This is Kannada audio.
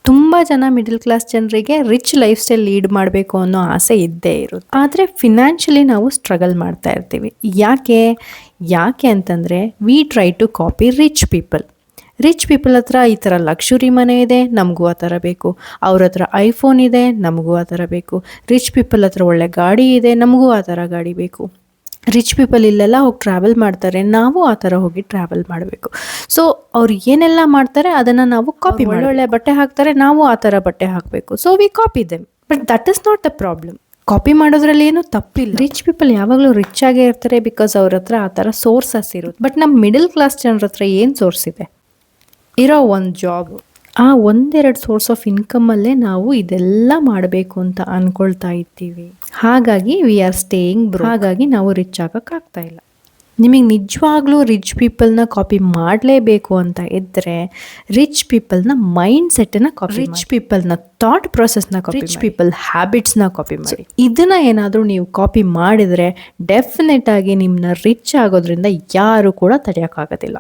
ತುಂಬ ಜನ ಮಿಡಲ್ ಕ್ಲಾಸ್ ಜನರಿಗೆ ರಿಚ್ ಲೈಫ್ ಸ್ಟೈಲ್ ಲೀಡ್ ಮಾಡಬೇಕು ಅನ್ನೋ ಆಸೆ ಇದ್ದೇ ಇರುತ್ತೆ. ಆದರೆ ಫಿನಾನ್ಷಿಯಲಿ ನಾವು ಸ್ಟ್ರಗಲ್ ಮಾಡ್ತಾ ಇರ್ತೀವಿ. ಯಾಕೆ ಅಂತಂದರೆ we try to copy rich people ಹತ್ರ ಈ ಥರ ಲಕ್ಸುರಿ ಮನೆ ಇದೆ, ನಮಗೂ ಆ ಥರ ಬೇಕು. ಅವ್ರ ಹತ್ರ ಐಫೋನ್ ಇದೆ, ನಮಗೂ ಆ ಥರ ಬೇಕು. ರಿಚ್ ಪೀಪಲ್ ಹತ್ರ ಒಳ್ಳೆ ಗಾಡಿ ಇದೆ, ನಮಗೂ ಆ ಥರ ಗಾಡಿ ಬೇಕು. ರಿಚ್ ಪೀಪಲ್ ಇಲ್ಲೆಲ್ಲ ಹೋಗಿ ಟ್ರಾವೆಲ್ ಮಾಡ್ತಾರೆ, ನಾವು ಆ ಥರ ಹೋಗಿ ಟ್ರಾವೆಲ್ ಮಾಡಬೇಕು. ಸೊ ಅವ್ರು ಏನೆಲ್ಲ ಮಾಡ್ತಾರೆ ಅದನ್ನು ನಾವು ಕಾಪಿ ಮಾಡಿ, ಒಳ್ಳೆ ಬಟ್ಟೆ ಹಾಕ್ತಾರೆ, ನಾವು ಆ ಥರ ಬಟ್ಟೆ ಹಾಕಬೇಕು. So we copy them. But that is not the problem. Copy ಮಾಡೋದ್ರಲ್ಲಿ ಏನು ತಪ್ಪಿಲ್ಲ. ರಿಚ್ ಪೀಪಲ್ ಯಾವಾಗಲೂ ರಿಚ್ ಆಗೇ ಇರ್ತಾರೆ, ಬಿಕಾಸ್ ಅವ್ರ ಹತ್ರ ಆ ಥರ ಸೋರ್ಸಸ್ ಇರುತ್ತೆ. ಬಟ್ ನಮ್ಮ ಮಿಡಲ್ ಕ್ಲಾಸ್ ಜನರ ಹತ್ರ ಏನು ಸೋರ್ಸ್ ಇದೆ? ಇರೋ ಒಂದು ಜಾಬ್. ಆ ಒಂದೆರಡು ಸೋರ್ಸ್ ಆಫ್ ಇನ್ಕಮಲ್ಲೇ ನಾವು ಇದೆಲ್ಲ ಮಾಡಬೇಕು ಅಂತ ಅಂದ್ಕೊಳ್ತಾ ಇದ್ದೀವಿ. ಹಾಗಾಗಿ ವಿ ಆರ್ ಸ್ಟೇಯಿಂಗ್ ಬ್ರೋಕ್. ಹಾಗಾಗಿ ನಾವು ರಿಚ್ ಆಗೋಕ್ಕಾಗ್ತಾ ಇಲ್ಲ. ನಿಮಗೆ ನಿಜವಾಗ್ಲೂ ರಿಚ್ ಪೀಪಲ್ನ ಕಾಪಿ ಮಾಡಲೇಬೇಕು ಅಂತ ಇದ್ದರೆ ರಿಚ್ ಪೀಪಲ್ನ ಮೈಂಡ್ ಸೆಟ್ಟನ್ನು ಕಾಪಿ, ರಿಚ್ ಪೀಪಲ್ನ ಥಾಟ್ ಪ್ರೊಸೆಸ್ನ ಕಾಪಿ, ರಿಚ್ ಪೀಪಲ್ ಹ್ಯಾಬಿಟ್ಸ್ನ ಕಾಪಿ ಮಾಡಿ. ಇದನ್ನು ಏನಾದರೂ ನೀವು ಕಾಪಿ ಮಾಡಿದರೆ ಡೆಫಿನೆಟ್ ಆಗಿ ನಿಮ್ಮನ್ನ ರಿಚ್ ಆಗೋದ್ರಿಂದ ಯಾರು ಕೂಡ ತಡೆಯೋಕ್ಕಾಗೋದಿಲ್ಲ.